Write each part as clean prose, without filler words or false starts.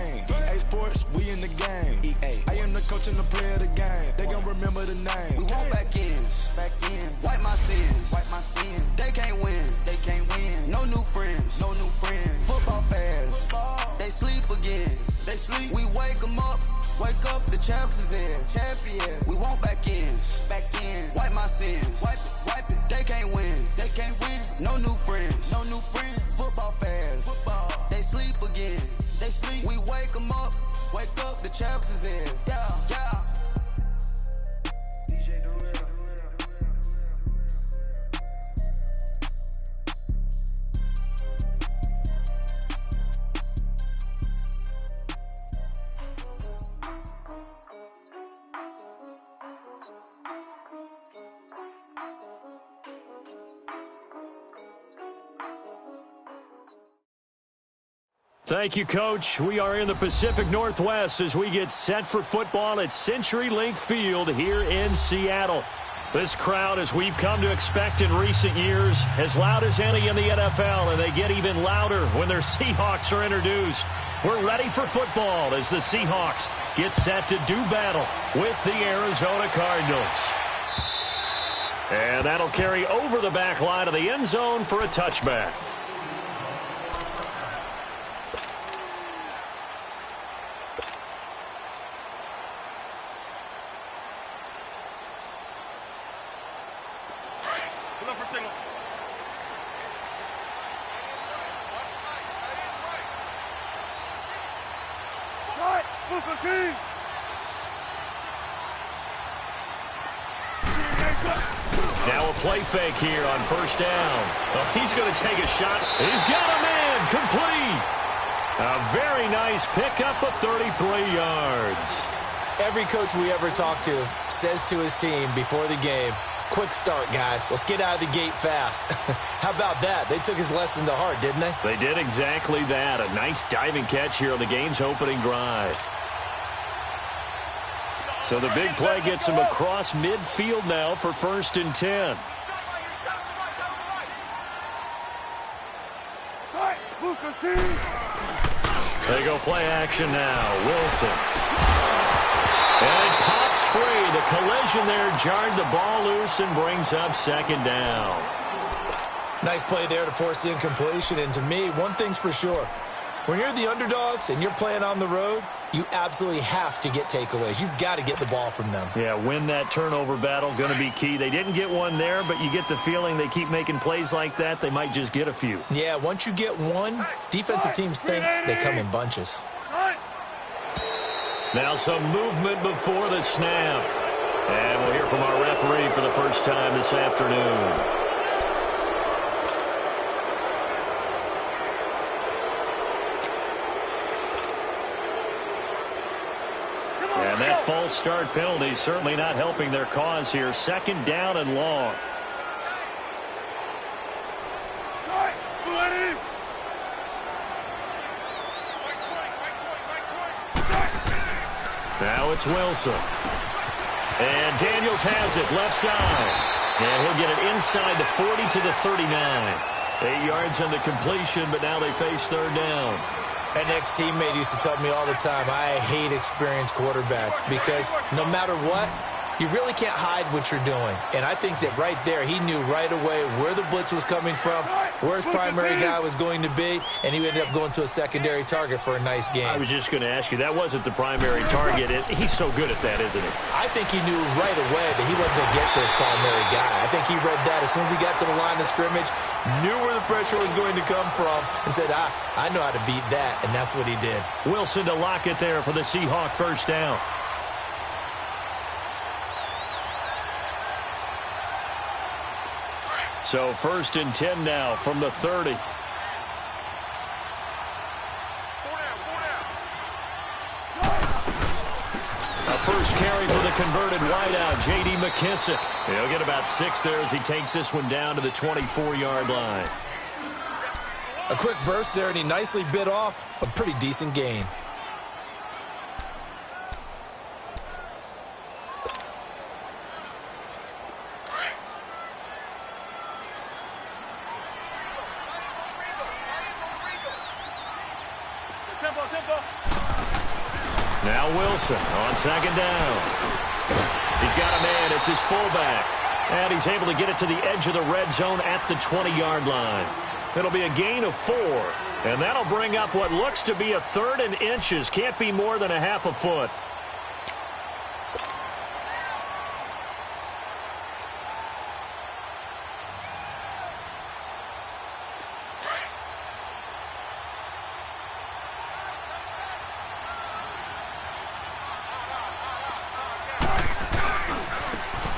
game. EA Sports, we in the game. I am the coach and the player of the game. They gon' remember the name. We want back ends. Wipe my sins. They can't win. No new friends. Football fans. They sleep again. We wake them up. Wake up, the champs is in. Champion. We want back ends. Wipe my sins. Wipe it. They can't win. No new friends. Football fans. They sleep again. We wake them up. Wake up, the champs is in. Yeah. Thank you, Coach. We are in the Pacific Northwest as we get set for football at CenturyLink Field here in Seattle. This crowd, as we've come to expect in recent years, as loud as any in the NFL, and they get even louder when their Seahawks are introduced. We're ready for football as the Seahawks get set to do battle with the Arizona Cardinals. And that'll carry over the back line of the end zone for a touchback. Now a play fake here on first down. Oh, he's going to take a shot. He's got him in. Complete. A very nice pickup of 33 yards. Every coach we ever talk to says to his team before the game, quick start, guys. Let's get out of the gate fast. How about that? They took his lesson to heart, didn't they? They did exactly that. A nice diving catch here on the game's opening drive. So the big play gets him across midfield now for 1st and 10. They go play action now. Wilson. And it pops free. The collision there jarred the ball loose and brings up 2nd down. Nice play there to force the incompletion. And to me, one thing's for sure. When you're the underdogs and you're playing on the road, you absolutely have to get takeaways. You've got to get the ball from them. Yeah, win that turnover battle, going to be key. They didn't get one there, but you get the feeling they keep making plays like that, they might just get a few. Yeah, once you get one, defensive teams think they come in bunches. Now some movement before the snap. And we'll hear from our referee for the first time this afternoon. And that false start penalty certainly not helping their cause here. 2nd down and long. Now it's Wilson. And Daniels has it left side. And he'll get it inside the 40 to the 39. 8 yards on the completion, but now they face 3rd down. An ex-teammate used to tell me all the time, I hate experienced quarterbacks because no matter what, you really can't hide what you're doing. And I think that right there, he knew right away where the blitz was coming from, where his primary guy was going to be, and he ended up going to a secondary target for a nice game. I was just going to ask you, that wasn't the primary target. He's so good at that, isn't he? I think he knew right away that he wasn't going to get to his primary guy. I think he read that as soon as he got to the line of scrimmage, knew where the pressure was going to come from, and said, I know how to beat that, and that's what he did. Wilson to lock it there for the Seahawk 1st down. So 1st and 10 now from the 30. A first carry for the converted wideout, J.D. McKissick. He'll get about 6 there as he takes this one down to the 24-yard line. A quick burst there, and he nicely bit off a pretty decent gain. Now Wilson on second down. He's got a man. It's his fullback. And he's able to get it to the edge of the red zone at the 20-yard line. It'll be a gain of 4. And that'll bring up what looks to be a 3rd and inches. Can't be more than a half a foot.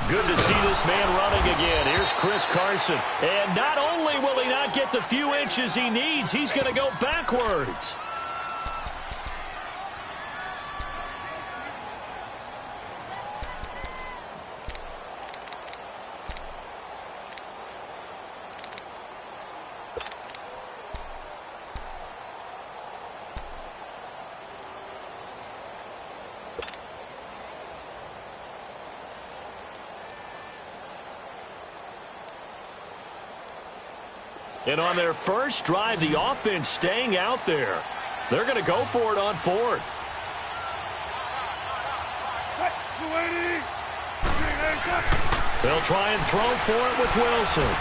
Good to see this man running again. Here's Chris Carson. And not only will he not get the few inches he needs, he's going to go backwards. And on their first drive, the offense staying out there. They're going to go for it on 4th. They'll try and throw for it with Wilson.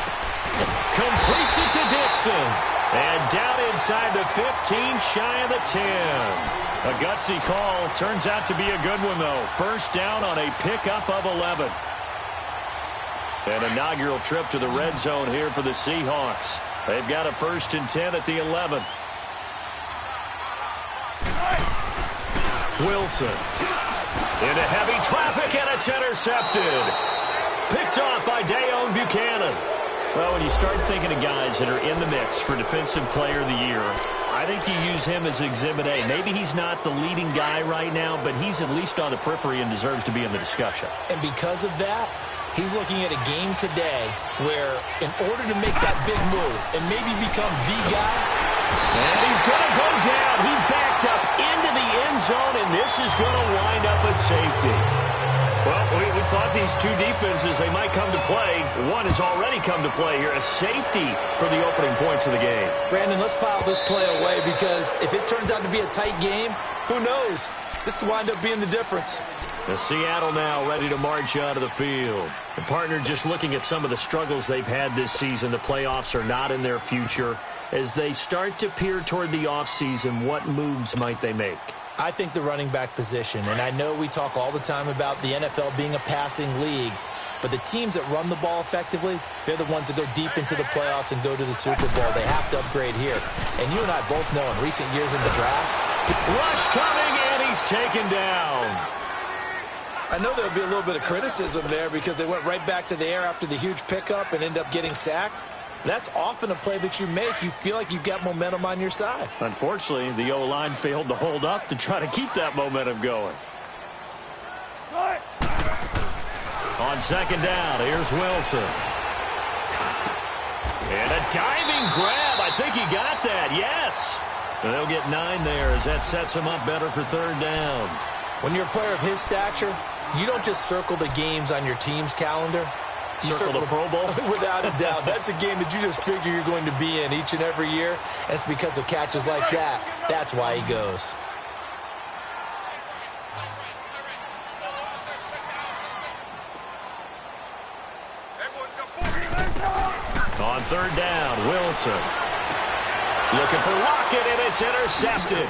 Completes it to Dixon. And down inside the 15, shy of the 10. A gutsy call. Turns out to be a good one, though. First down on a pickup of 11. An inaugural trip to the red zone here for the Seahawks. They've got a 1st and 10 at the 11. Wilson. Into heavy traffic, and it's intercepted. Picked off by Dayon Buchanan. Well, when you start thinking of guys that are in the mix for Defensive Player of the Year, I think you use him as Exhibit A. Maybe he's not the leading guy right now, but he's at least on the periphery and deserves to be in the discussion. And because of that, he's looking at a game today where in order to make that big move and maybe become the guy. And he's going to go down. He backed up into the end zone, and this is going to wind up a safety. Well, we thought these two defenses, they might come to play. One has already come to play here. A safety for the opening points of the game. Brandon, let's file this play away because if it turns out to be a tight game, who knows? This could wind up being the difference. The Seattle now ready to march out of the field. The partner just looking at some of the struggles they've had this season. The playoffs are not in their future. As they start to peer toward the offseason, what moves might they make? I think the running back position, and I know we talk all the time about the NFL being a passing league, but the teams that run the ball effectively, they're the ones that go deep into the playoffs and go to the Super Bowl. They have to upgrade here. And you and I both know in recent years in the draft. Rush coming, and he's taken down. I know there'll be a little bit of criticism there because they went right back to the air after the huge pickup and end up getting sacked. That's often a play that you make. You feel like you've got momentum on your side. Unfortunately, the O-line failed to hold up to try to keep that momentum going. On second down, here's Wilson. And a diving grab. I think he got that. Yes. They'll get 9 there as that sets him up better for 3rd down. When you're a player of his stature, you don't just circle the games on your team's calendar. You circle the Pro Bowl? Without a doubt. That's a game that you just figure you're going to be in each and every year. And it's because of catches like that. That's why he goes. On 3rd down, Wilson. Looking for Lockett, and it's intercepted.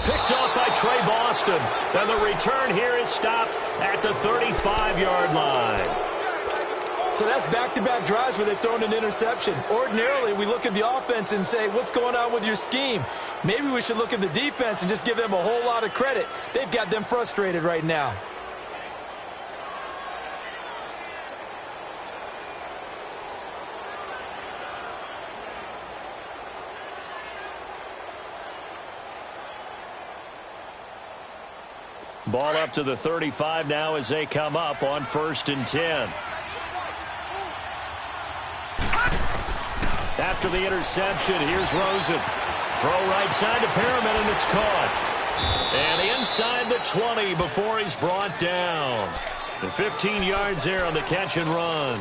Picked off by Trey Boston. And the return here is stopped at the 35-yard line. So that's back-to-back drives where they've thrown an interception. Ordinarily, we look at the offense and say, what's going on with your scheme? Maybe we should look at the defense and just give them a whole lot of credit. They've got them frustrated right now. Ball up to the 35 now as they come up on 1st and 10. After the interception, here's Rosen. Throw right side to Perriman, and it's caught. And inside the 20 before he's brought down. And 15 yards there on the catch and run.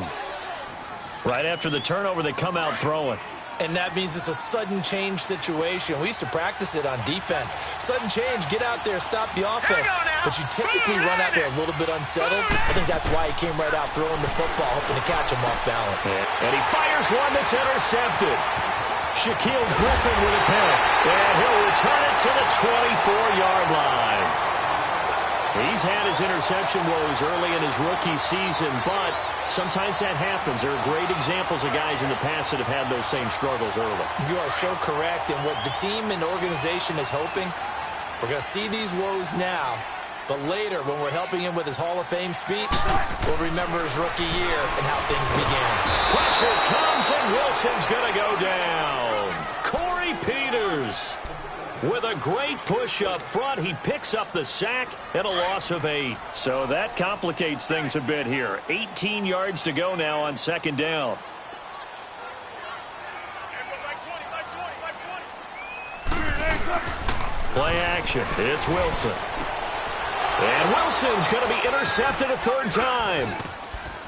Right after the turnover, they come out throwing. And that means it's a sudden change situation. We used to practice it on defense. Sudden change, get out there, stop the offense. But you typically run out there a little bit unsettled. I think that's why he came right out throwing the football, hoping to catch him off balance. And he fires one that's intercepted. Shaquille Griffin with a pick. And he'll return it to the 24-yard line. He's had his interception woes early in his rookie season, but sometimes that happens. There are great examples of guys in the past that have had those same struggles early. You are so correct. And what the team and organization is hoping, we're going to see these woes now, but later when we're helping him with his Hall of Fame speech, we'll remember his rookie year and how things began. Pressure comes, and Wilson's going to go down. Corey Peters with a great push up front. He picks up the sack and a loss of 8. So that complicates things a bit here. 18 yards to go now on second down. Play action. It's Wilson. And Wilson's going to be intercepted a third time.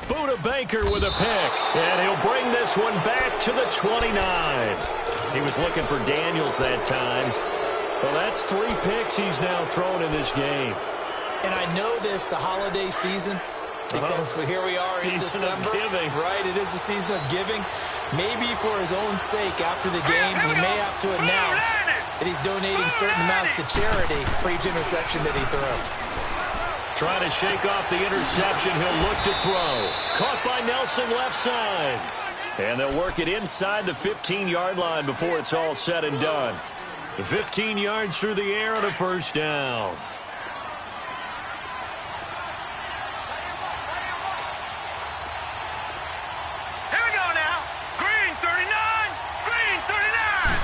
Buda Baker with a pick. And he'll bring this one back to the 29. He was looking for Daniels that time. Well, that's 3 picks he's now thrown in this game. And I know this, the holiday season, because here we are in December. Right, it is the season of giving. Maybe for his own sake, after the game, he may have to announce that he's donating certain amounts to charity for each interception that he threw. Trying to shake off the interception, he'll look to throw. Caught by Nelson left side. And they'll work it inside the 15-yard line before it's all said and done. 15 yards through the air and a first down. Here we go now. Green 39. Green 39.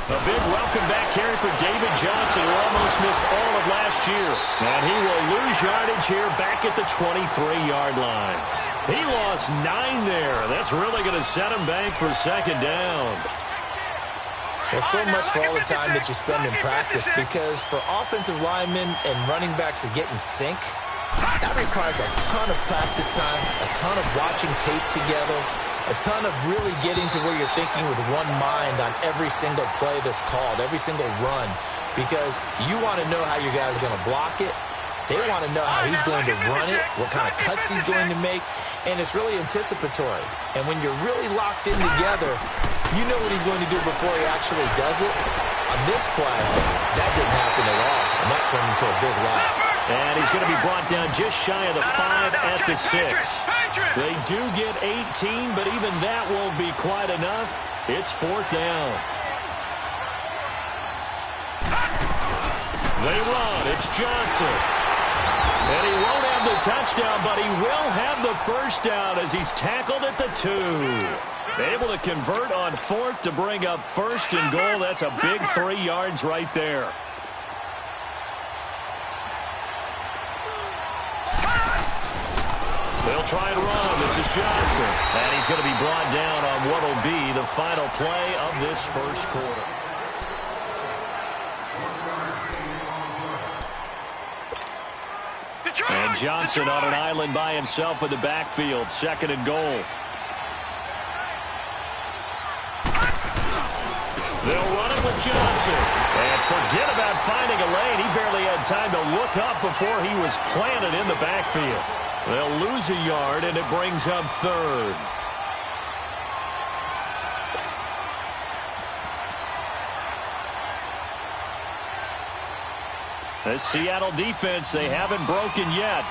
A big welcome back carry for David Johnson, who almost missed all of last year. And he will lose yardage here back at the 23-yard line. He lost 9 there. That's really going to set him back for second down. Well, so much for all the time that you spend in practice, because for offensive linemen and running backs to get in sync, that requires a ton of practice time, a ton of watching tape together, a ton of really getting to where you're thinking with one mind on every single play that's called, every single run, because you want to know how your guys are going to block it. They want to know how he's going to run it, what kind of cuts he's going to make, and it's really anticipatory. And when you're really locked in together, you know what he's going to do before he actually does it. On this play, that didn't happen at all, and that turned into a big loss. And he's going to be brought down just shy of the 5 at the 6. They do get 18, but even that won't be quite enough. It's 4th down. They run. It's Johnson. And he won't have the touchdown, but he will have the first down as he's tackled at the 2. Able to convert on 4th to bring up 1st and goal. That's a big 3 yards right there. They'll try and run. This is Johnson. And he's going to be brought down on what will be the final play of this first quarter. And Johnson on an island by himself in the backfield. 2nd and goal. They'll run it with Johnson. And forget about finding a lane. He barely had time to look up before he was planted in the backfield. They'll lose a yard, and it brings up 3rd. This Seattle defense, they haven't broken yet.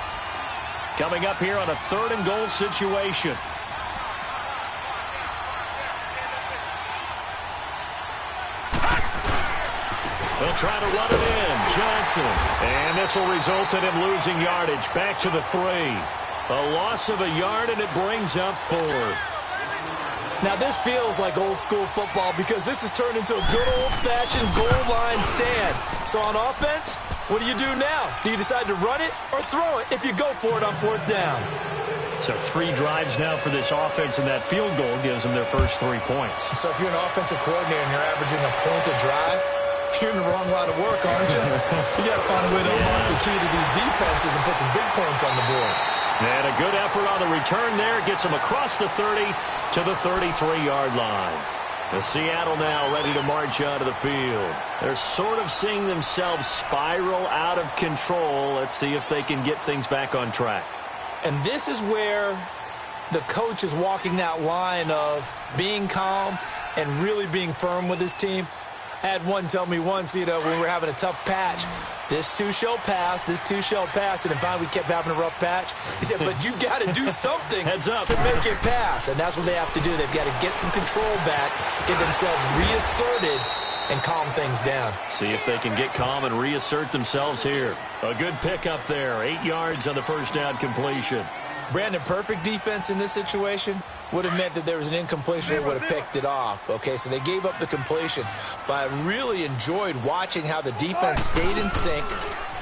Coming up here on a 3rd and goal situation. They'll try to run it in. Johnson. And this will result in him losing yardage. Back to the 3. A loss of a yard, and it brings up 4th. Now, this feels like old-school football because this has turned into a good old-fashioned goal line stand. So on offense, what do you do now? Do you decide to run it or throw it if you go for it on 4th down? So 3 drives now for this offense, and that field goal gives them their first 3 points. So if you're an offensive coordinator and you're averaging a point a drive, you're in the wrong line of work, aren't you? You got to find a way to unlock the key to these defenses and put some big points on the board. And a good effort on the return there. Gets him across the 30 to the 33-yard line. The Seattle now ready to march out of the field. They're sort of seeing themselves spiral out of control. Let's see if they can get things back on track. And this is where the coach is walking that line of being calm and really being firm with his team. I had one tell me once, when we were having a tough patch, this too shall pass, this too shall pass, and finally we kept having a rough patch. He said, but you got to do something Heads up. to make it pass, and that's what they have to do. They've got to get some control back, get themselves reasserted, and calm things down. See if they can get calm and reassert themselves here. A good pickup there, 8 yards on the first down completion. Brandon, perfect defense in this situation would have meant that there was an incompletion. They would have picked it off. Okay, so they gave up the completion. But I really enjoyed watching how the defense stayed in sync,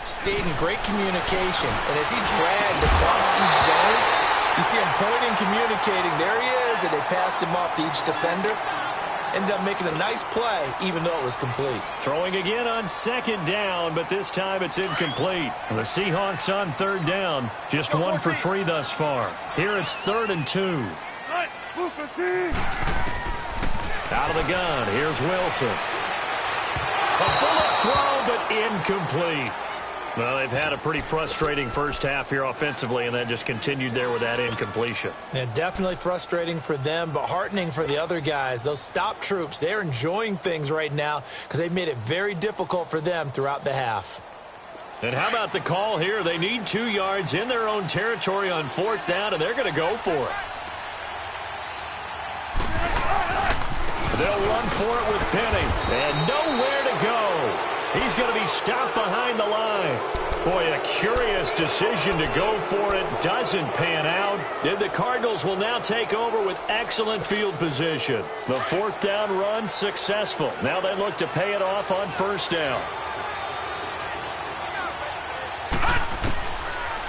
stayed in great communication. And as he dragged across each zone, you see him pointing, communicating. There he is, and they passed him off to each defender. Ended up making a nice play, even though it was complete. Throwing again on second down, but this time it's incomplete. The Seahawks on third down. Just 1 for 3 thus far. Here it's 3rd and 2. Out of the gun, here's Wilson. A bullet throw, but incomplete. Well, they've had a pretty frustrating first half here offensively, and then just continued there with that incompletion. Yeah, definitely frustrating for them, but heartening for the other guys. Those stop troops, they're enjoying things right now because they've made it very difficult for them throughout the half. And how about the call here? They need 2 yards in their own territory on 4th down, and they're going to go for it. They'll run for it with Penny, and nowhere to go. He's going to be stopped behind the line. Boy, a curious decision to go for it. Doesn't pan out. And the Cardinals will now take over with excellent field position. The 4th down run successful. Now they look to pay it off on 1st down.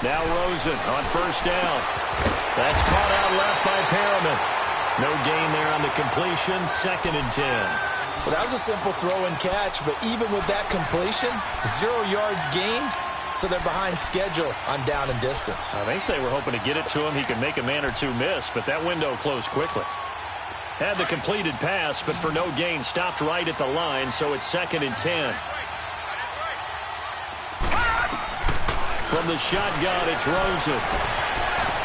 Now Rosen on 1st down. That's caught out left by Perriman. No gain there on the completion. 2nd and 10. Well, that was a simple throw and catch, but even with that completion, 0 yards gained, so they're behind schedule on down and distance. I think they were hoping to get it to him. He could make a man or two miss, but that window closed quickly. Had the completed pass, but for no gain, stopped right at the line, so it's 2nd and 10. From the shotgun, it's Rosen.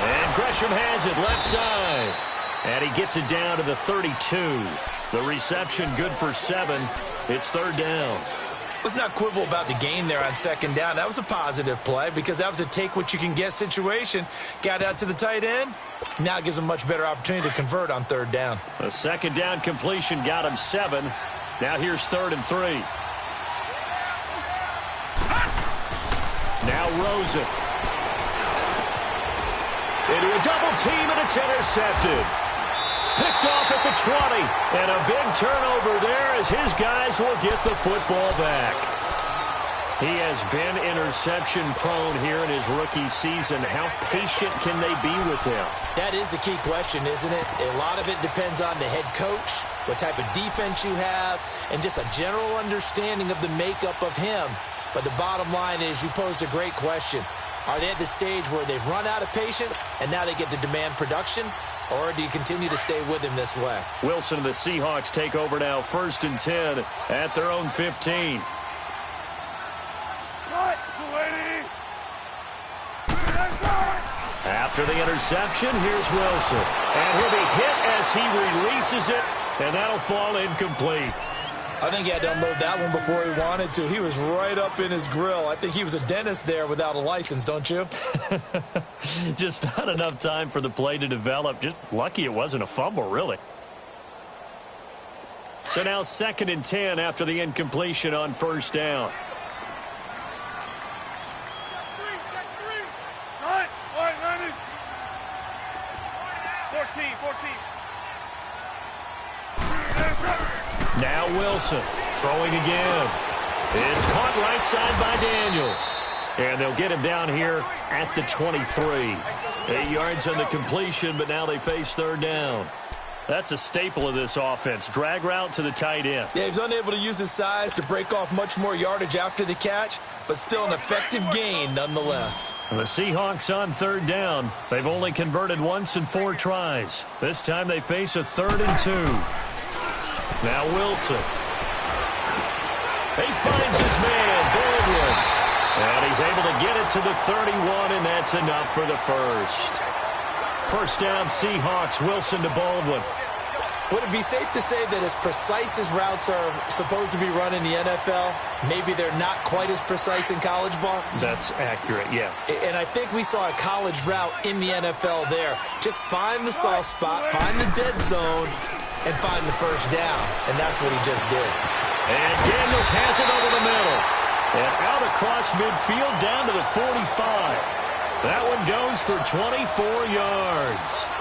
And Gresham has it left side. And he gets it down to the 32. The reception good for 7. It's 3rd down. Let's not quibble about the gain there on 2nd down. That was a positive play because that was a take-what-you-can-get situation. Got out to the tight end. Now it gives them a much better opportunity to convert on 3rd down. The 2nd down completion got him 7. Now here's 3rd and 3. Now Rosen. Into a double team, and it's intercepted. Picked off at the 20, and a big turnover there as his guys will get the football back. He has been interception prone here in his rookie season. How patient can they be with him? That is the key question, isn't it? A lot of it depends on the head coach, what type of defense you have, and just a general understanding of the makeup of him. But the bottom line is you posed a great question. Are they at the stage where they've run out of patience and now they get to demand production? Or do you continue to stay with him this way? Wilson and the Seahawks take over now, 1st and 10 at their own 15. After the interception, here's Wilson. And he'll be hit as he releases it, and that'll fall incomplete. I think he had to unload that one before he wanted to. He was right up in his grill. I think he was a dentist there without a license, don't you? Just not enough time for the play to develop. Just lucky it wasn't a fumble, really. So now 2nd and 10 after the incompletion on 1st down. Check three. Right, Landon. 14. Now Wilson throwing again. It's caught right side by Daniels. And they'll get him down here at the 23. 8 yards on the completion, but now they face 3rd down. That's a staple of this offense. Drag route to the tight end. Yeah, he's unable to use his size to break off much more yardage after the catch, but still an effective gain nonetheless. The Seahawks on third down. They've only converted once in 4 tries. This time they face a 3rd and 2. Now Wilson. He finds his man, Baldwin. And he's able to get it to the 31, and that's enough for the first. First down, Seahawks. Wilson to Baldwin. Would it be safe to say that as precise as routes are supposed to be run in the NFL, maybe they're not quite as precise in college ball? That's accurate, yeah. And I think we saw a college route in the NFL there. Just find the soft spot, find the dead zone, and find the first down. And that's what he just did. And Daniels has it over the middle. And out across midfield down to the 45. That one goes for 24 yards.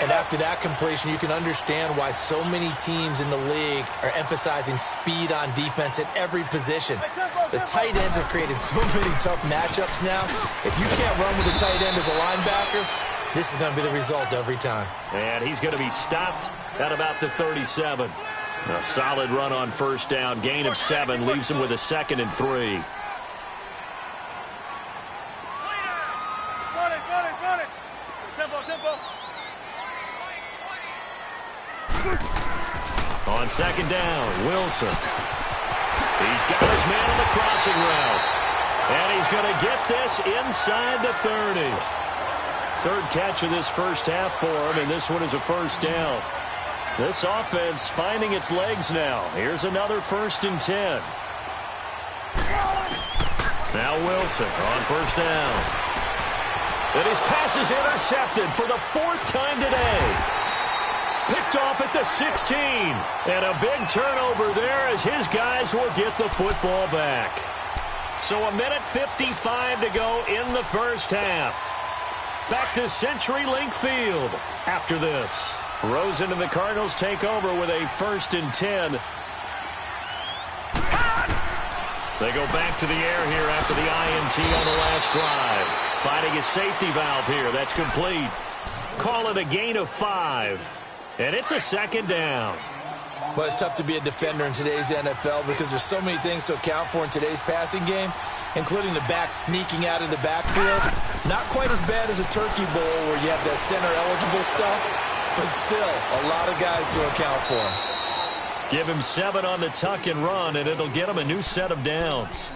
And after that completion, you can understand why so many teams in the league are emphasizing speed on defense at every position. The tight ends have created so many tough matchups now. If you can't run with a tight end as a linebacker, this is going to be the result every time. And he's going to be stopped at about the 37. A solid run on first down. Gain of 7 leaves him with a 2nd and 3. On second down, Wilson. He's got his man on the crossing route. And he's going to get this inside the 30. 3rd catch of this first half for him, and this one is a first down. This offense finding its legs now. Here's another 1st and 10. Now Wilson on first down. And his pass is intercepted for the 4th time today. Picked off at the 16. And a big turnover there as his guys will get the football back. So 1:55 to go in the first half. Back to CenturyLink Field after this. Rosen and the Cardinals take over with a 1st and 10. They go back to the air here after the INT on the last drive. Finding a safety valve here. That's complete. Call it a gain of 5. And it's a 2nd down. Well, it's tough to be a defender in today's NFL because there's so many things to account for in today's passing game, including the back sneaking out of the backfield. Not quite as bad as a Turkey Bowl where you have that center-eligible stuff, but still a lot of guys to account for. Give him 7 on the tuck and run, and it'll get him a new set of downs.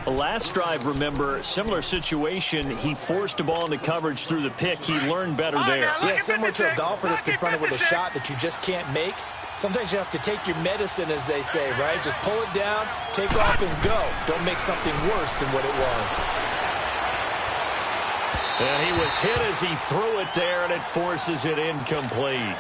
Last drive, remember, similar situation. He forced a ball into coverage through the pick. He learned better there. Yeah, similar to a golfer that's confronted with a shot that you just can't make. Sometimes you have to take your medicine, as they say, right? Just pull it down, take off, and go. Don't make something worse than what it was. And he was hit as he threw it there, and it forces it incomplete.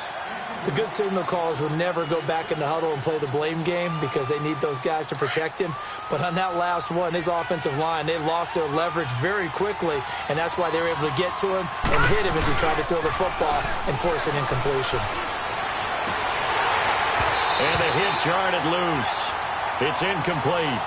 The good signal callers will never go back in the huddle and play the blame game because they need those guys to protect him. But on that last one, his offensive line, they lost their leverage very quickly, and that's why they were able to get to him and hit him as he tried to throw the football and force an incompletion. And the hit jarred it loose. It's incomplete.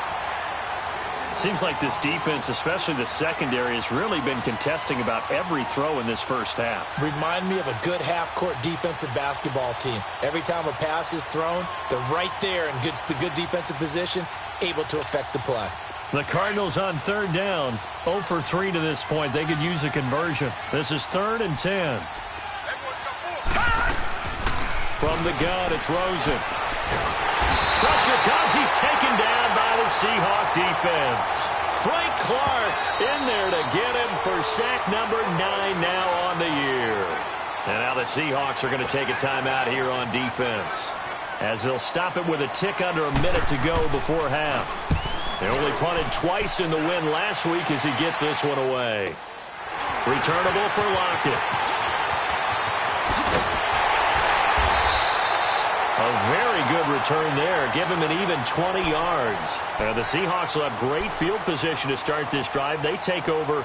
Seems like this defense, especially the secondary, has really been contesting about every throw in this first half. Remind me of a good half-court defensive basketball team. Every time a pass is thrown, they're right there in good defensive position, able to affect the play. The Cardinals on third down, 0 for 3 to this point. They could use a conversion. This is 3rd and 10. From the gun, it's Rosen. Pressure comes. He's taken down by the Seahawk defense. Frank Clark in there to get him for sack number 9 now on the year. And now the Seahawks are going to take a timeout here on defense, as they'll stop it with a tick under a minute to go before half. They only punted twice in the win last week as he gets this one away. Returnable for Lockett. A very good return there. Give him an even 20 yards. The Seahawks will have great field position to start this drive. They take over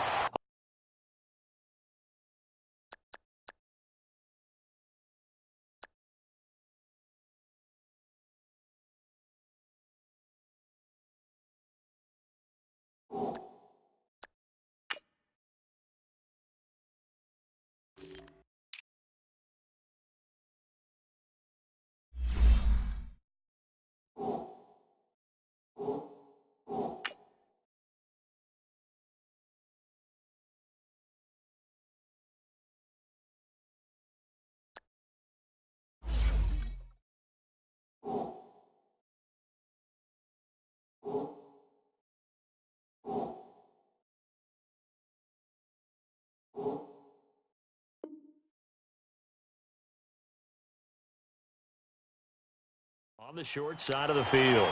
On the short side of the field.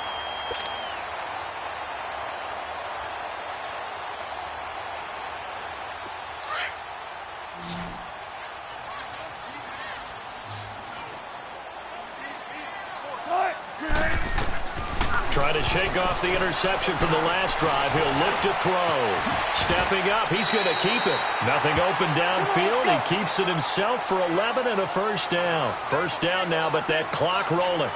Trying to shake off the interception from the last drive. He'll look to throw. Stepping up, he's going to keep it. Nothing open downfield. He keeps it himself for 11 and a first down. First down now, but that clock rolling.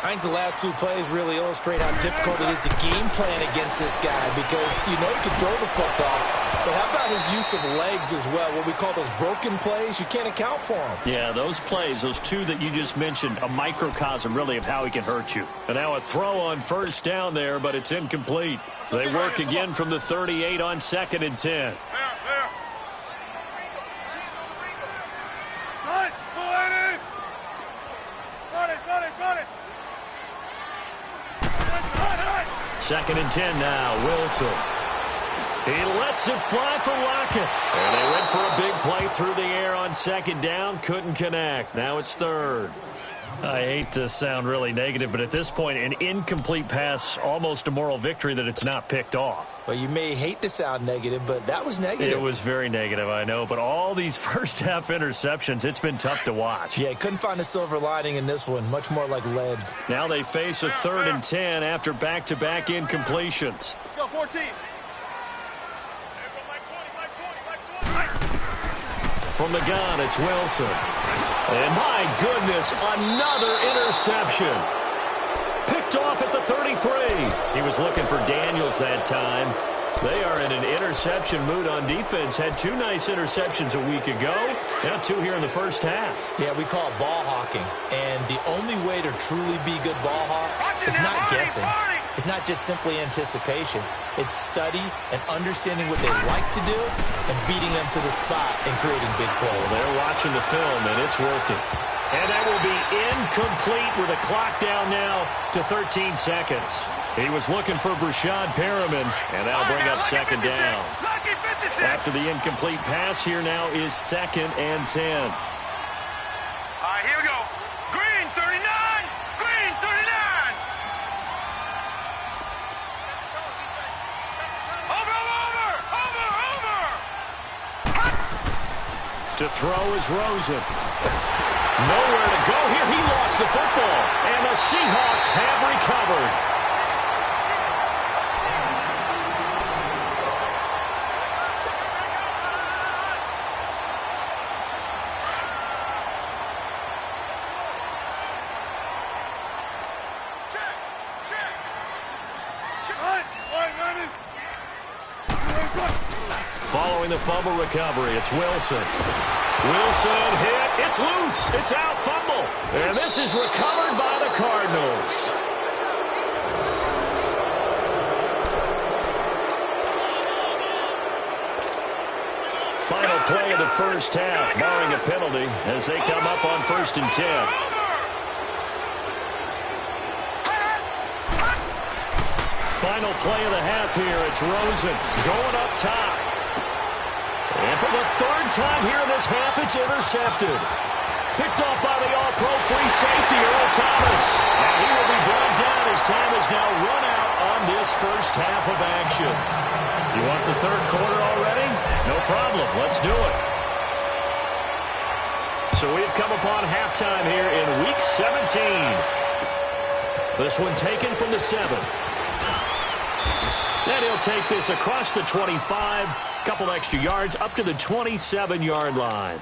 I think the last two plays really illustrate how difficult it is to game plan against this guy because you know he can throw the football, but how about his use of legs as well? What we call those broken plays, you can't account for them. Yeah, those plays, those two that you just mentioned, a microcosm really of how he can hurt you. And now a throw on first down there, but it's incomplete. They work again from the 38 on 2nd and 10. Second and 10 now, Wilson. He lets it fly for Lockett. And they went for a big play through the air on 2nd down. Couldn't connect. Now it's 3rd. I hate to sound really negative, but at this point, an incomplete pass, almost a moral victory that it's not picked off. Well, you may hate to sound negative, but that was negative. It was very negative, I know. But all these first-half interceptions, it's been tough to watch. Yeah, couldn't find a silver lining in this one. Much more like lead. Now they face a 3rd and 10 after back-to-back incompletions. Let's go, 14. From the gun, it's Wilson. And my goodness, another interception. Picked off at the 33. He was looking for Daniels that time. They are in an interception mood on defense. Had 2 nice interceptions a week ago. Now 2 here in the first half. Yeah, we call it ball hawking. And the only way to truly be good ball hawks is not guessing. It's not just simply anticipation. It's study and understanding what they like to do and beating them to the spot and creating big plays. Well, they're watching the film, and it's working. And that will be incomplete with a clock down now to 13 seconds. He was looking for Brashad Perriman, and that'll bring up 2nd down. After the incomplete pass, here now is 2nd and 10. All right, here we go. Green, 39. Green, 39. To throw is Rosen. Nowhere to go here. He lost the football. And the Seahawks have recovered. Following the fumble recovery, it's Wilson. Wilson hit. It's loose. It's out. Fumble. And this is recovered by the Cardinals. Final play of the first half, barring a penalty, as they come up on 1st and 10. Final play of the half here. It's Rosen going up top. And for the 3rd time here in this half, it's intercepted. Picked off by the all-pro free safety, Earl Thomas. And he will be brought down as time has now run out on this first half of action. You want the 3rd quarter already? No problem. Let's do it. So we've come upon halftime here in Week 17. This one taken from the 7. Then he'll take this across the 25, couple extra yards, up to the 27-yard line.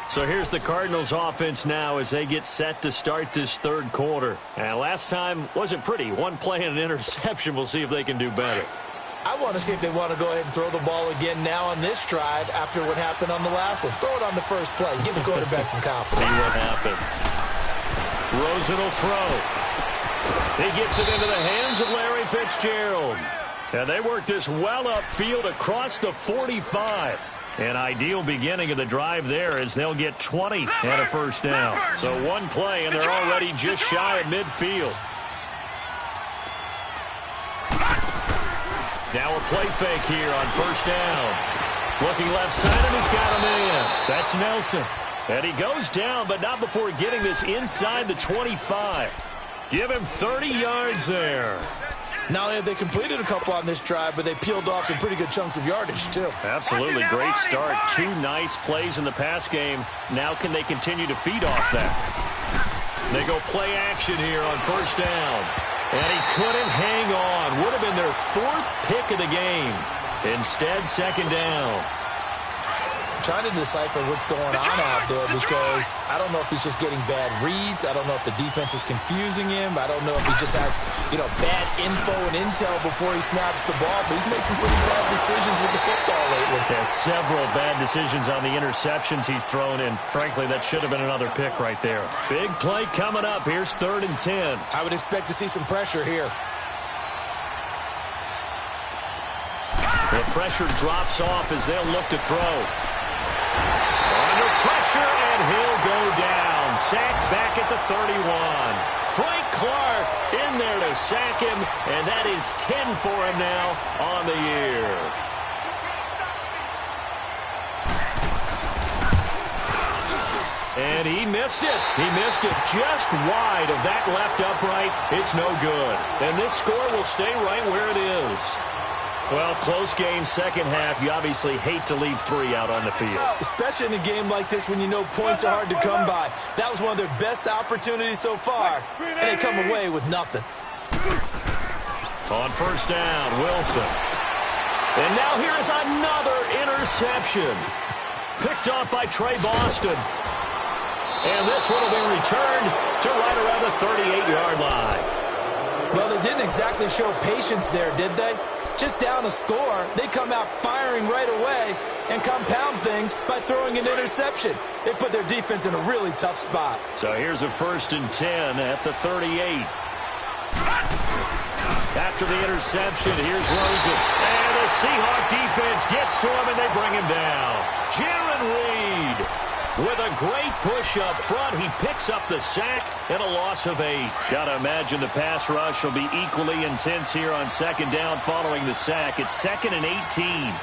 So here's the Cardinals offense now as they get set to start this 3rd quarter. And last time wasn't pretty. 1 play and an interception. We'll see if they can do better. I want to see if they want to go ahead and throw the ball again now on this drive after what happened on the last one. Throw it on the first play. Give the quarterback some confidence. See what happens. Rosen will throw. He gets it into the hands of Larry Fitzgerald. And they work this well upfield across the 45. An ideal beginning of the drive there as they'll get 20 and a first down. So 1 play, and they're already just shy of midfield. Now a play fake here on first down. Looking left side, and he's got a man. That's Nelson. And he goes down, but not before getting this inside the 25. Give him 30 yards there. Not only have they completed a couple on this drive, but they peeled off some pretty good chunks of yardage, too. Absolutely great start. 2 nice plays in the pass game. Now can they continue to feed off that? They go play action here on first down. And he couldn't hang on. Would have been their 4th pick of the game. Instead, second down. Trying to decipher what's going on out there because I don't know if he's just getting bad reads. I don't know if the defense is confusing him. I don't know if he just has, bad info and intel before he snaps the ball. But he's made some pretty bad decisions with the football lately. Yeah, several bad decisions on the interceptions he's thrown in. Frankly, that should have been another pick right there. Big play coming up. Here's 3rd and 10. I would expect to see some pressure here. The pressure drops off as they'll look to throw. Under pressure, and he'll go down. Sacked back at the 31. Frank Clark in there to sack him, and that is 10 for him now on the year. And he missed it. He missed it just wide of that left upright. It's no good. And this score will stay right where it is. Well, close game, second half. You obviously hate to leave 3 out on the field. Especially in a game like this when you know points are hard to come by. That was one of their best opportunities so far, and they come away with nothing. On first down, Wilson. And now here is another interception. Picked off by Trey Boston. And this one will be returned to right around the 38-yard line. Well, they didn't exactly show patience there, did they? Just down a score, they come out firing right away and compound things by throwing an interception. They put their defense in a really tough spot. So here's a 1st and 10 at the 38. After the interception, here's Rosen. And the Seahawk defense gets to him, and they bring him down. Jaron Reed with a great push up front. He picks up the sack and a loss of 8. Got to imagine the pass rush will be equally intense here on second down following the sack. It's 2nd and 18.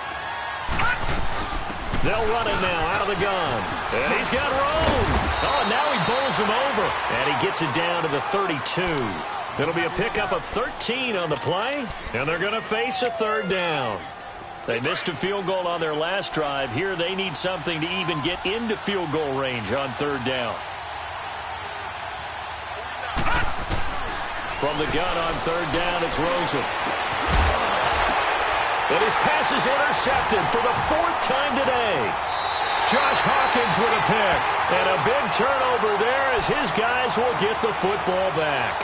They'll run it now out of the gun. And he's got room. Oh, now he bowls him over. And he gets it down to the 32. It'll be a pickup of 13 on the play. And they're going to face a 3rd down. They missed a field goal on their last drive. Here they need something to even get into field goal range on 3rd down. From the gun on 3rd down, it's Rosen. And his pass is intercepted for the 4th time today. Josh Hawkins with a pick. And a big turnover there as his guys will get the football back.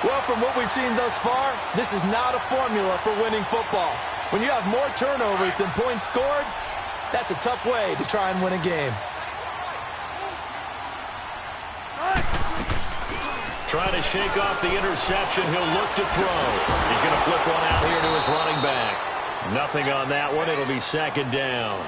Well, from what we've seen thus far, this is not a formula for winning football. When you have more turnovers than points scored, that's a tough way to try and win a game. Trying to shake off the interception. He'll look to throw. He's going to flip one out here to his running back. Nothing on that one. It'll be 2nd down.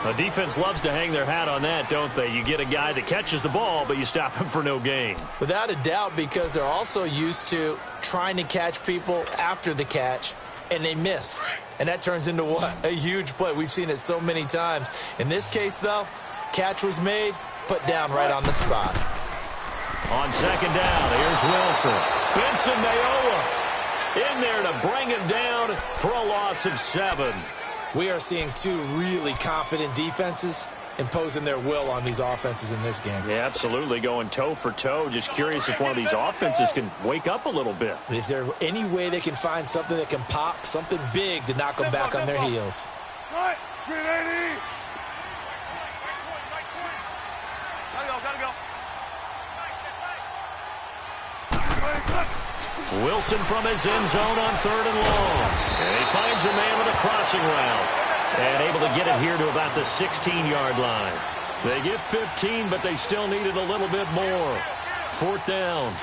The defense loves to hang their hat on that, don't they? You get a guy that catches the ball, but you stop him for no gain. Without a doubt, because they're also used to trying to catch people after the catch, and they miss. And that turns into what? A huge play. We've seen it so many times. In this case, though, catch was made, put down right on the spot. On 2nd down, here's Wilson. Benson Mayowa in there to bring him down for a loss of 7. We are seeing 2 really confident defenses imposing their will on these offenses in this game. Yeah, absolutely, going toe for toe. Just curious if one of these offenses can wake up a little bit. Is there any way they can find something that can pop, something big to knock them back on their heels? Right, 380. Gotta go. Wilson from his end zone on 3rd and long. And he finds a man with a crossing route. And able to get it here to about the 16-yard line. They get 15, but they still needed a little bit more. 4th down.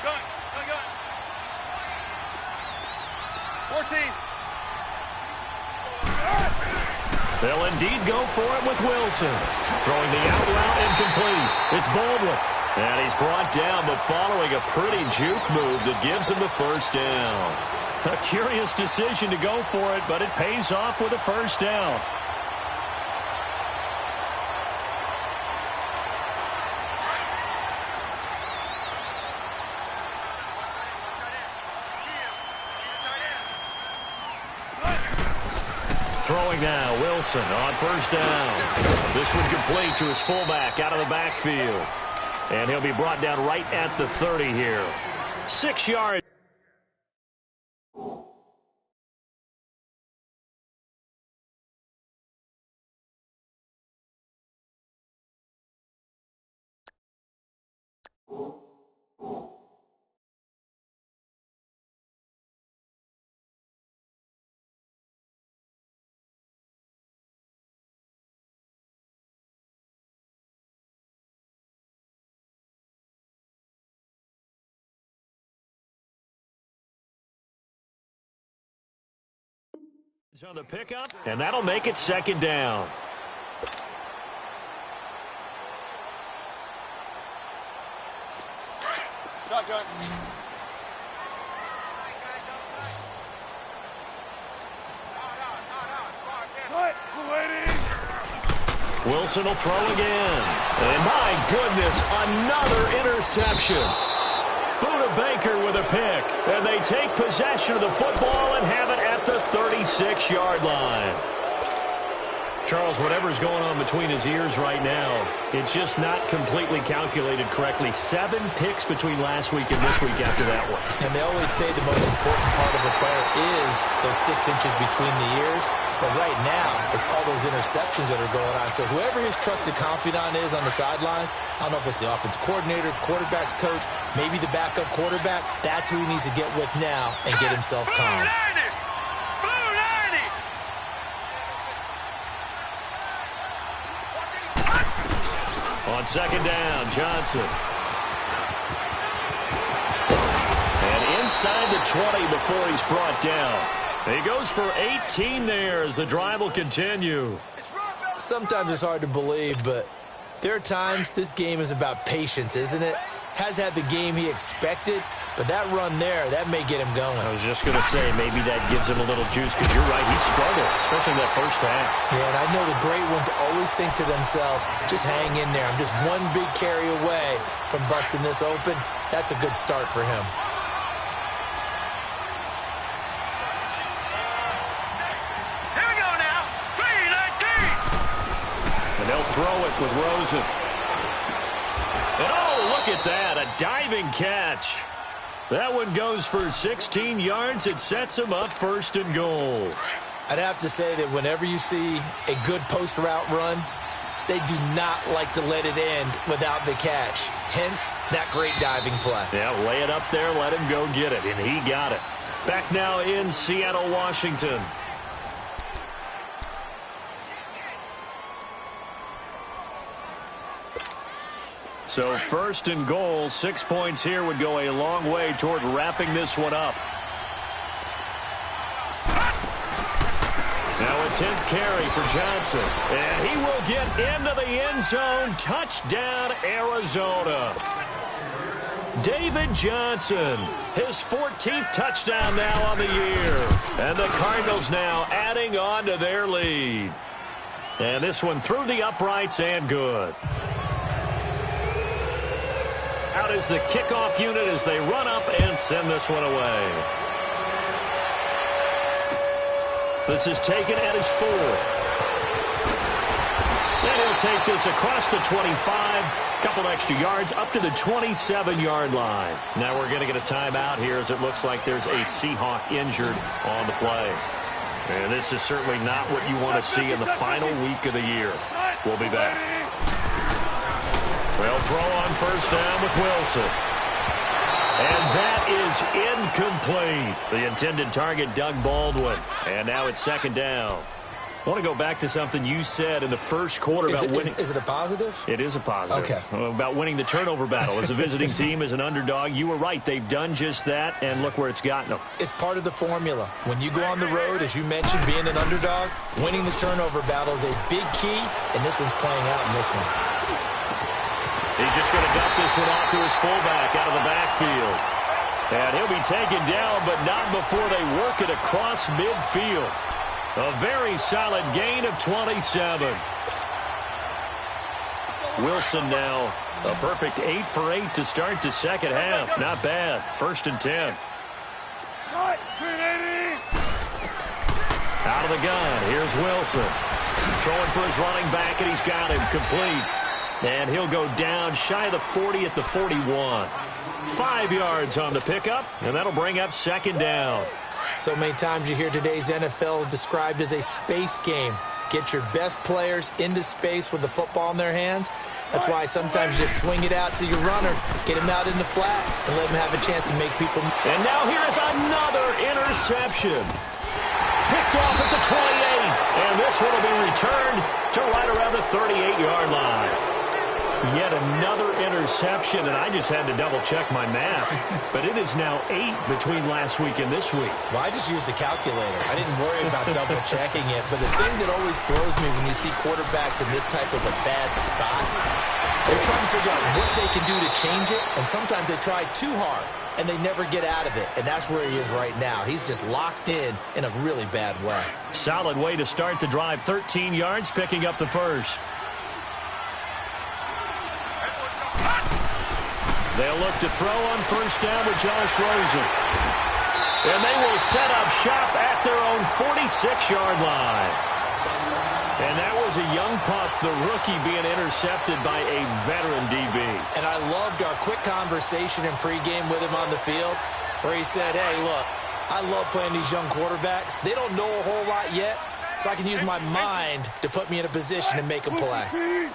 Gun. 14. They'll indeed go for it with Wilson. Throwing the out route incomplete. It's Baldwin. And he's brought down, but following a pretty juke move that gives him the 1st down. A curious decision to go for it, but it pays off with a 1st down. throwing now. Wilson on first down. This one complete to his fullback out of the backfield. And he'll be brought down right at the 30 here. 6 yards. On the pickup, and that'll make it second down. Shotgun. Wilson will throw again. And my goodness, another interception. Buda Baker with a pick. And they take possession of the football and have it at the 36-yard line. Charles, whatever's going on between his ears right now, it's just not completely calculated correctly. 7 picks between last week and this week after that one. And they always say the most important part of a player is those 6 inches between the ears. But right now, it's all those interceptions that are going on. So whoever his trusted confidant is on the sidelines, I don't know if it's the offensive coordinator, the quarterback's coach, maybe the backup quarterback, that's who he needs to get with now and get himself calm. On second down, Johnson. And inside the 20 before he's brought down. He goes for 18 there as the drive will continue. Sometimes it's hard to believe, but there are times this game is about patience, isn't it? Has had the game he expected, but that run there, that may get him going. I was just going to say, maybe that gives him a little juice, because you're right, he struggled, especially in that first half. Yeah, and I know the great ones always think to themselves, just hang in there. I'm just one big carry away from busting this open. That's a good start for him. Here we go now. 3-19. And they'll throw it with Rosen. And oh, look at that, a diving catch. That one goes for 16 yards. It sets him up first and goal. I'd have to say that whenever you see a good post route run, they do not like to let it end without the catch. Hence, that great diving play. Yeah, lay it up there, let him go get it, and he got it. Back now in Seattle, Washington. So first and goal, 6 points here would go a long way toward wrapping this one up. Now a 10th carry for Johnson. And he will get into the end zone. Touchdown, Arizona. David Johnson, his 14th touchdown now on the year. And the Cardinals now adding on to their lead. And this one through the uprights and good. Out is the kickoff unit as they run up and send this one away. This is taken at his 4. And he'll take this across the 25. Couple extra yards up to the 27-yard line. Now we're going to get a timeout here as it looks like there's a Seahawk injured on the play. And this is certainly not what you want to see in the final week of the year. We'll be back. They'll throw on first down with Wilson. And that is incomplete. The intended target, Doug Baldwin. And now it's second down. I want to go back to something you said in the first quarter about winning. Is it a positive? It is a positive. Okay. About winning the turnover battle. As a visiting team, as an underdog, you were right. They've done just that, and look where it's gotten them. It's part of the formula. When you go on the road, as you mentioned, being an underdog, winning the turnover battle is a big key, and this one's playing out in this one. He's just going to dump this one off to his fullback out of the backfield. And he'll be taken down, but not before they work it across midfield. A very solid gain of 27. Wilson now a perfect 8 for 8 to start the second half. Not bad. First and 10. Out of the gun, here's Wilson. Throwing for his running back, and he's got him complete. And he'll go down shy of the 40 at the 41. 5 yards on the pickup, and that'll bring up second down. So many times you hear today's NFL described as a space game. Get your best players into space with the football in their hands. That's why sometimes you just swing it out to your runner, get him out in the flat, and let him have a chance to make people. And now here is another interception. Picked off at the 28, and this one will be returned to right around the 38-yard line. Yet another interception, and I just had to double-check my math. But it is now 8 between last week and this week. Well, I just used the calculator. I didn't worry about double-checking it. But the thing that always throws me when you see quarterbacks in this type of a bad spot, they're trying to figure out what they can do to change it, and sometimes they try too hard, and they never get out of it. And that's where he is right now. He's just locked in a really bad way. Solid way to start the drive. 13 yards, picking up the first. They'll look to throw on first down with Josh Rosen. And they will set up shop at their own 46-yard line. And that was a young pup, the rookie being intercepted by a veteran DB. And I loved our quick conversation in pregame with him on the field where he said, hey, look, I love playing these young quarterbacks. They don't know a whole lot yet, so I can use my mind to put me in a position to make a play.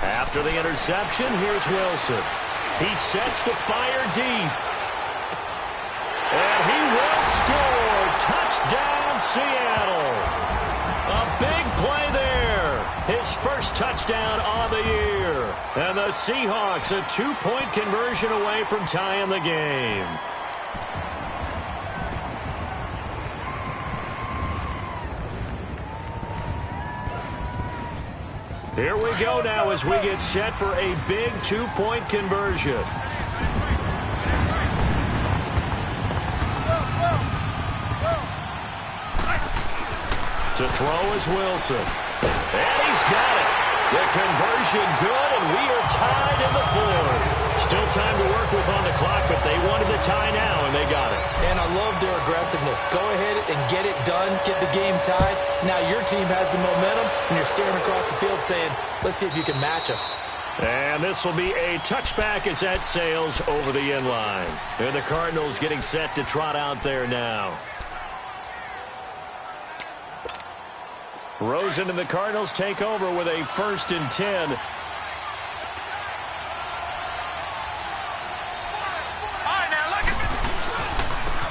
After the interception, here's Wilson. He sets to fire deep. And he will score. Touchdown, Seattle. A big play there. His first touchdown on the year. And the Seahawks a 2-point conversion away from tying the game. Here we go now as we get set for a big 2-point conversion. To throw is Wilson. And he's got it. The conversion good, and we are tied in the fourth. Still time to work with on the clock, but they wanted the tie now, and they got it. And I love their aggressiveness. Go ahead and get it done, get the game tied. Now your team has the momentum, and you're staring across the field saying, let's see if you can match us. And this will be a touchback as that sails over the end line. And the Cardinals getting set to trot out there now. Rosen and the Cardinals take over with a 1st and 10.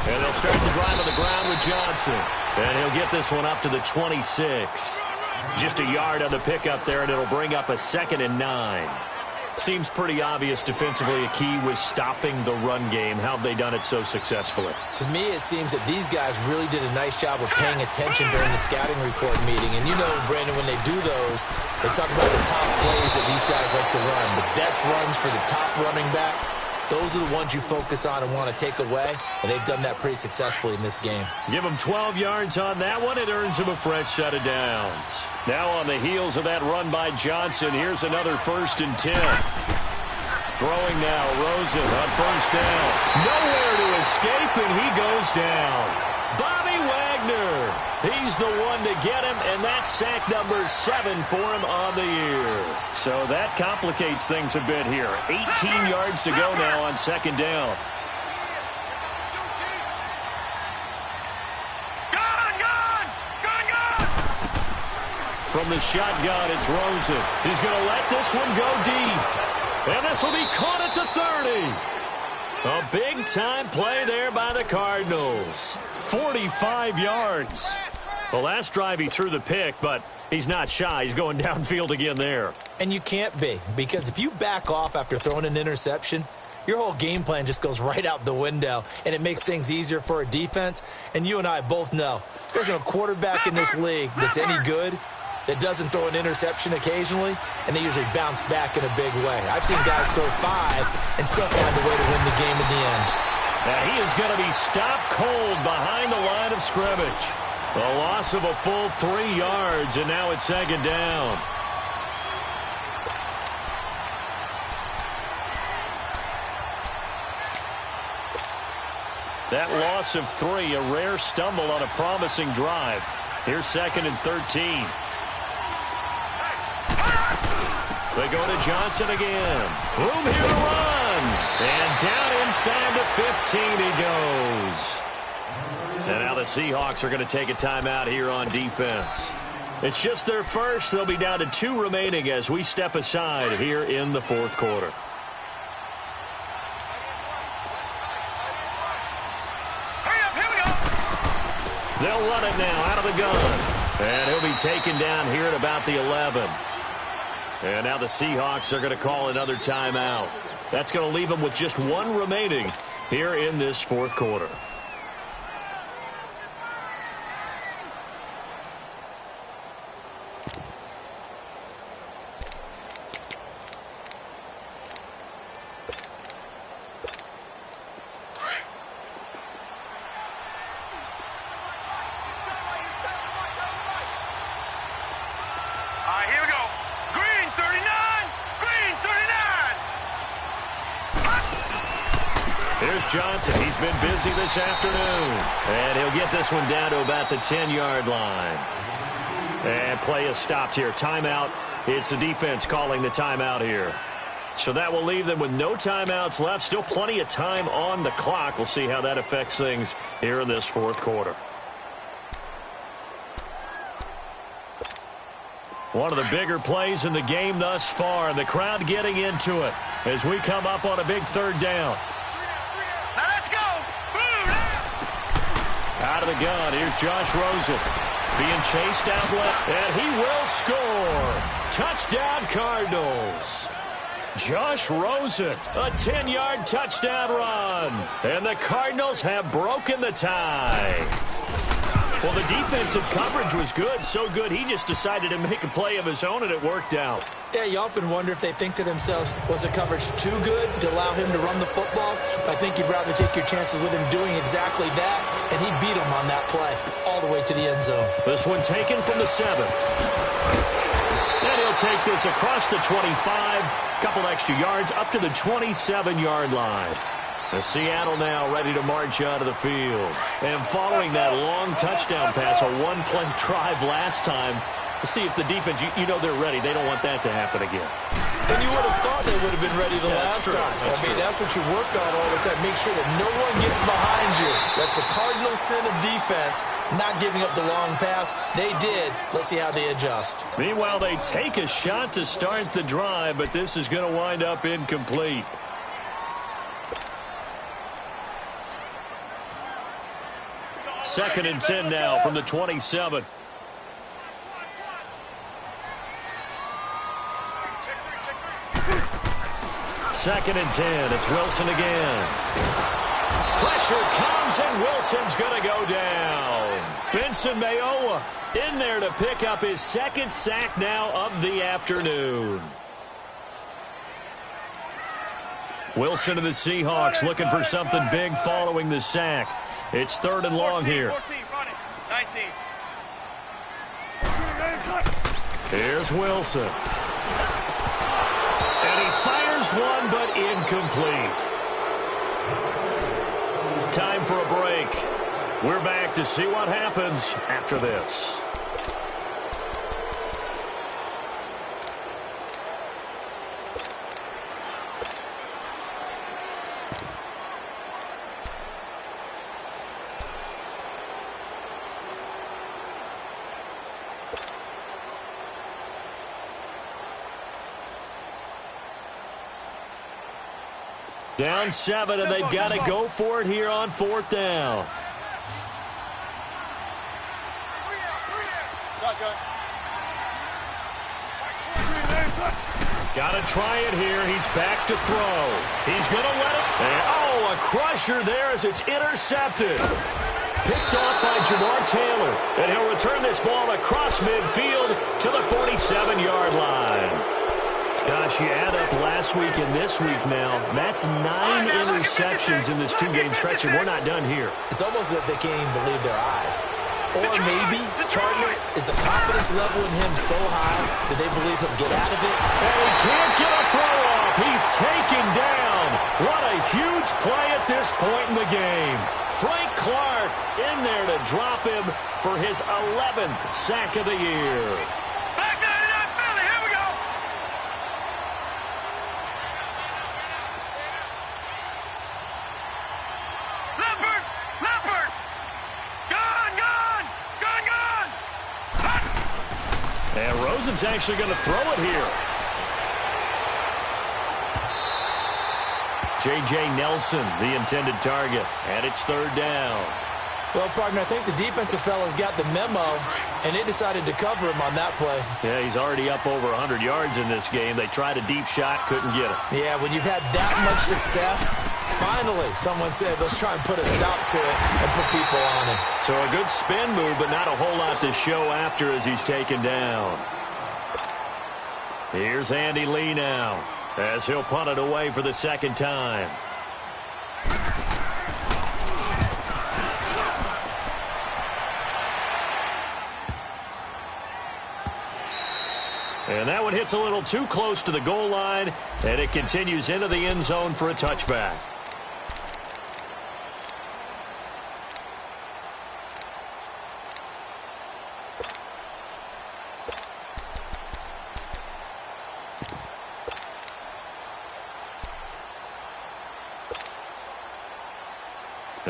And they'll start the drive on the ground with Johnson. And he'll get this one up to the 26. Just a yard on the pickup there, and it'll bring up a 2nd and 9. Seems pretty obvious defensively a key was stopping the run game. How have they done it so successfully? To me, it seems that these guys really did a nice job of paying attention during the scouting report meeting. And you know, Brandon, when they do those, they talk about the top plays that these guys like to run. The best runs for the top running back. Those are the ones you focus on and want to take away, and they've done that pretty successfully in this game. Give them 12 yards on that one. It earns them a fresh set of downs. Now on the heels of that run by Johnson, here's another 1st and 10. Throwing now, Rosen on first down. Nowhere to escape, and he goes down. Bobby Wagner, he's the one to get him, and that's sack number 7 for him on the year. So that complicates things a bit here. 18 yards to go now on 2nd down. From the shotgun, it's Rosen. He's going to let this one go deep. And this will be caught at the 30. A big-time play there by the Cardinals. 45 yards. The last drive he threw the pick, but he's not shy. He's going downfield again there. And you can't be, because if you back off after throwing an interception, your whole game plan just goes right out the window, and it makes things easier for a defense. And you and I both know there's a quarterback in this league that's any good that doesn't throw an interception occasionally, and they usually bounce back in a big way. I've seen guys throw 5 and still find a way to win the game in the end. Now he is going to be stopped cold behind the line of scrimmage. A loss of a full 3 yards, and now it's 2nd down. That loss of 3, a rare stumble on a promising drive. Here's 2nd and 13. They go to Johnson again. Room here to run. And down inside the 15 he goes. And now the Seahawks are going to take a timeout here on defense. It's just their first. They'll be down to 2 remaining as we step aside here in the 4th quarter. They'll run it now out of the gun. And he'll be taken down here at about the 11. And now the Seahawks are going to call another timeout. That's going to leave them with just 1 remaining here in this 4th quarter. Here we go. Green 39. Green 39. Here's Johnson. He's been busy this afternoon. And he'll get this one down to about the 10-yard line. And play is stopped here. Timeout. It's the defense calling the timeout here. So that will leave them with no timeouts left. Still plenty of time on the clock. We'll see how that affects things here in this 4th quarter. One of the bigger plays in the game thus far, and the crowd getting into it as we come up on a big 3rd down. Now let's go. Out of the gun, here's Josh Rosen. Being chased out left, and he will score. Touchdown, Cardinals. Josh Rosen, a 10-yard touchdown run. And the Cardinals have broken the tie. Well, the defensive coverage was good, so good he just decided to make a play of his own, and it worked out. Yeah, you often wonder if they think to themselves, was the coverage too good to allow him to run the football? I think you'd rather take your chances with him doing exactly that, and he beat him on that play all the way to the end zone. This one taken from the 7. And he'll take this across the 25, couple extra yards up to the 27-yard line. The Seattle now ready to march out of the field. And following that long touchdown pass, a 1-play drive last time, to see if the defense, you know they're ready. They don't want that to happen again. And you would have thought they would have been ready the last time. That's what you work on all the time. Make sure that no one gets behind you. That's the cardinal sin of defense, not giving up the long pass. They did. Let's see how they adjust. Meanwhile, they take a shot to start the drive, but this is going to wind up incomplete. Second and 10 now from the 27. Second and 10. It's Wilson again. Pressure comes, and Wilson's going to go down. Benson Mayowa in there to pick up his 2nd sack now of the afternoon. Wilson and the Seahawks looking for something big following the sack. It's 3rd and long here. 14, 19. Here's Wilson. And he fires one, but incomplete. Time for a break. We're back to see what happens after this. Down 7, and they've got to go for it here on 4th down. Got to try it here. He's back to throw. He's going to let it. And, a crusher there as it's intercepted. Picked off by Jamar Taylor. And he'll return this ball across midfield to the 47-yard line. Gosh, you add up last week and this week now, that's 9 interceptions in this 2-game stretch, and we're not done here. It's almost as if they can't even believe their eyes. Or maybe, partner, is the confidence level in him so high that they believe he'll get out of it? And he can't get a throw off. handoff. He's taken down. What a huge play at this point in the game. Frank Clark in there to drop him for his 11th sack of the year. Back 99 Philly, here we go. Leopard, Leopard. Gone, gone, gone, gone. And Rosen's actually going to throw it here. J.J. Nelson, the intended target, and it's third down. Well, partner, I think the defensive fellas got the memo, and they decided to cover him on that play. Yeah, he's already up over 100 yards in this game. They tried a deep shot, couldn't get it. Yeah, when you've had that much success, finally someone said, let's try and put a stop to it and put people on him. So a good spin move, but not a whole lot to show after as he's taken down. Here's Andy Lee now, as he'll punt it away for the second time. And that one hits a little too close to the goal line, and it continues into the end zone for a touchback.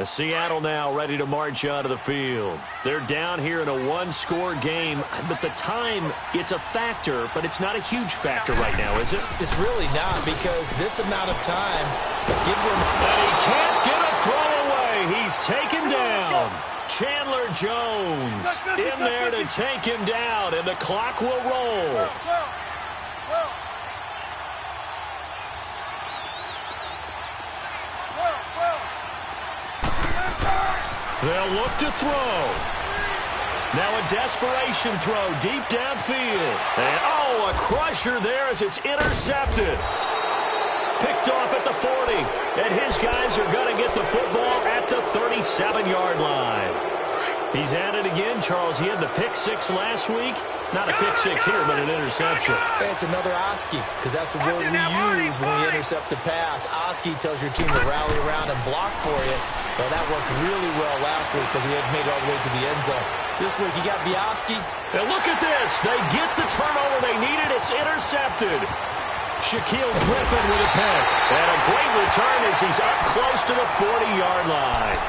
Seattle now ready to march onto the field. They're down here in a one-score game, but the time, it's a factor, but it's not a huge factor right now, is it? It's really not, because this amount of time gives him... And he can't get a throw away. He's taken down. Chandler Jones in there to take him down, and the clock will roll. They'll look to throw. Now a desperation throw deep downfield. And, oh, a crusher there as it's intercepted. Picked off at the 40. And his guys are going to get the football at the 37-yard line. He's at it again, Charles. He had the pick six last week. Not a pick six here, but an interception. Hey, it's another Oski, because that's the word we use when we intercept a pass. Oski tells your team to rally around and block for you. Well, that worked really well last week because he had made it all the way to the end zone. This week, he got Oski. And look at this. They get the turnover they needed. It's intercepted. Shaquille Griffin with a pick. And a great return as he's up close to the 40-yard line.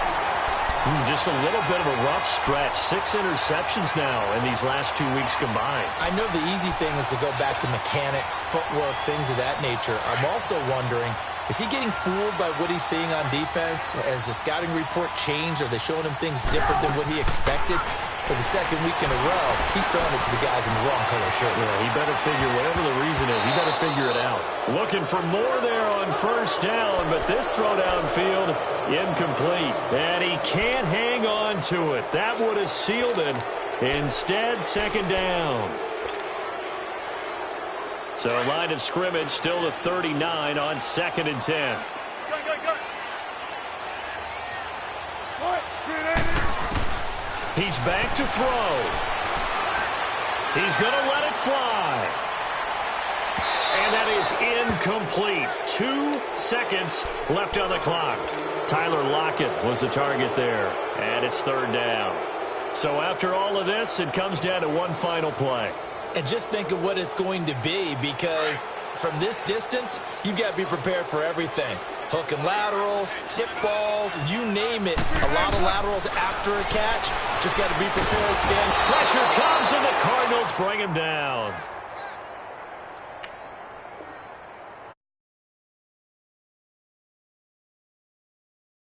Just a little bit of a rough stretch. 6 interceptions now in these last 2 weeks combined. I know the easy thing is to go back to mechanics, footwork, things of that nature. I'm also wondering, is he getting fooled by what he's seeing on defense? Has the scouting report changed? Are they showing him things different than what he expected? For the second week in a row, he's throwing it to the guys in the wrong color shirts. Yeah, he better figure, whatever the reason is, he better figure it out. Looking for more there on first down, but this throw downfield, incomplete. And he can't hang on to it. That would have sealed it. Instead, second down. So line of scrimmage still the 39 on 2nd and 10. He's back to throw. He's going to let it fly. And that is incomplete. 2 seconds left on the clock. Tyler Lockett was the target there. And it's third down. So after all of this, it comes down to one final play. And just think of what it's going to be, because from this distance, you've got to be prepared for everything. Hook and laterals, tip balls, you name it. A lot of laterals after a catch. Just got to be prepared, Stan. Pressure comes, and the Cardinals bring him down.